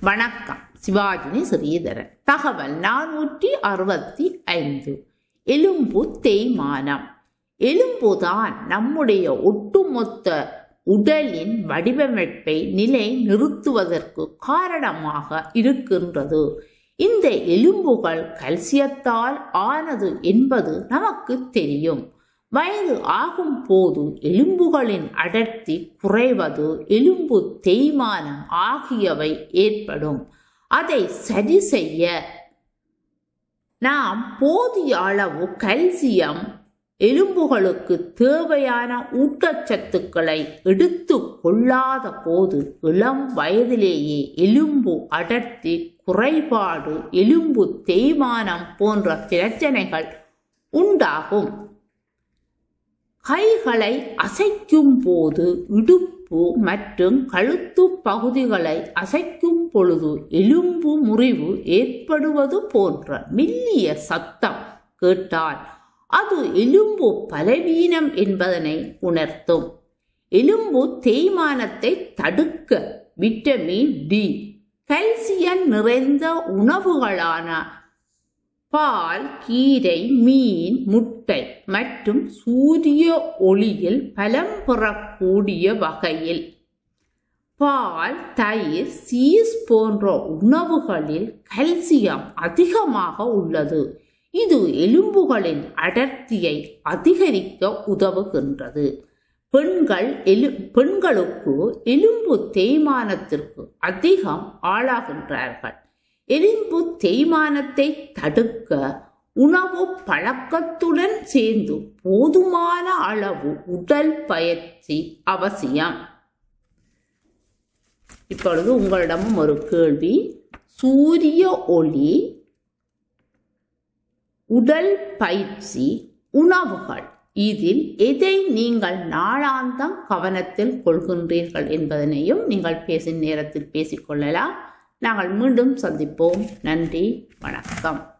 வணக்கம். சிவாஜினி ஸ்ரீதரன். தகவல் 465. எலும்பு தேய்மானம். எலும்புதான் நம்முடைய ஒட்டுமொத்த உடலின் வடிவமைப்பை நிலை நிறுத்துவதற்கு காரணமாக இருக்கின்றது. இந்த எலும்புகள் கல்சியத்தால் ஆனது என்பது நமக்கு தெரியும். வயது ஆகும் போது எலும்புகளின் அடர்த்தி குறைவது, எலும்பு தேய்மானம் ஆகியவை ஏற்படும். அதை சரி செய்ய நாம் போதிய அளவு கல்சியம், எலும்புகளுக்கு தேவையான ஊட்டச்சத்துக்களை எடுத்து கொள்ளாத போது இளம் வயதிலேயே எலும்பு அடர்த்தி குறைபாடு, எலும்பு தேய்மானம் போன்ற பிரச்சனைகள் உண்டாகும். கைகளை அசைக்கும் போது, இடுப்பு மற்றும் கழுத்து பகுதிகளை அசைக்கும் பொழுது எலும்பு முறிவு ஏற்படுவது போன்ற மெல்லிய சத்தம் கேட்டால் அது எலும்பு பலவீனம் என்பதனை உணர்த்தும். எலும்பு தேய்மானத்தை தடுக்க விட்டமின் டி, கல்சியம் நிறைந்த உணவுகளான பால், கீரை, மீன், முட்டை மற்றும் சூரிய ஒளியில் பலம் பெறக்கூடிய வகையில் பால், தயிர், சீஸ் போன்ற உணவுகளில் கல்சியம் அதிகமாக உள்ளது. இது எலும்புகளின் அடர்த்தியை அதிகரிக்க உதவுகின்றது. பெண்களுக்கு எலும்பு தேய்மானத்திற்கு அதிகம் ஆளாகின்றார்கள். எலும்பு தேய்மானத்தை தடுக்க உணவு பழக்கத்துடன் சேர்ந்து போதுமான அளவு உடல் பயிற்சி அவசியம். இப்பொழுது உங்களிடமும் ஒரு கேள்வி. சூரிய ஒளி, உடல் பயிற்சி, உணவுகள், இதில் எதை நீங்கள் நாளாந்தம் கவனத்தில் கொள்கின்றீர்கள் என்பதனையும் நீங்கள் பேசும் நேரத்தில் பேசிக்கொள்ளலாம். நாங்கள் மீண்டும் சந்திப்போம். நன்றி, வணக்கம்.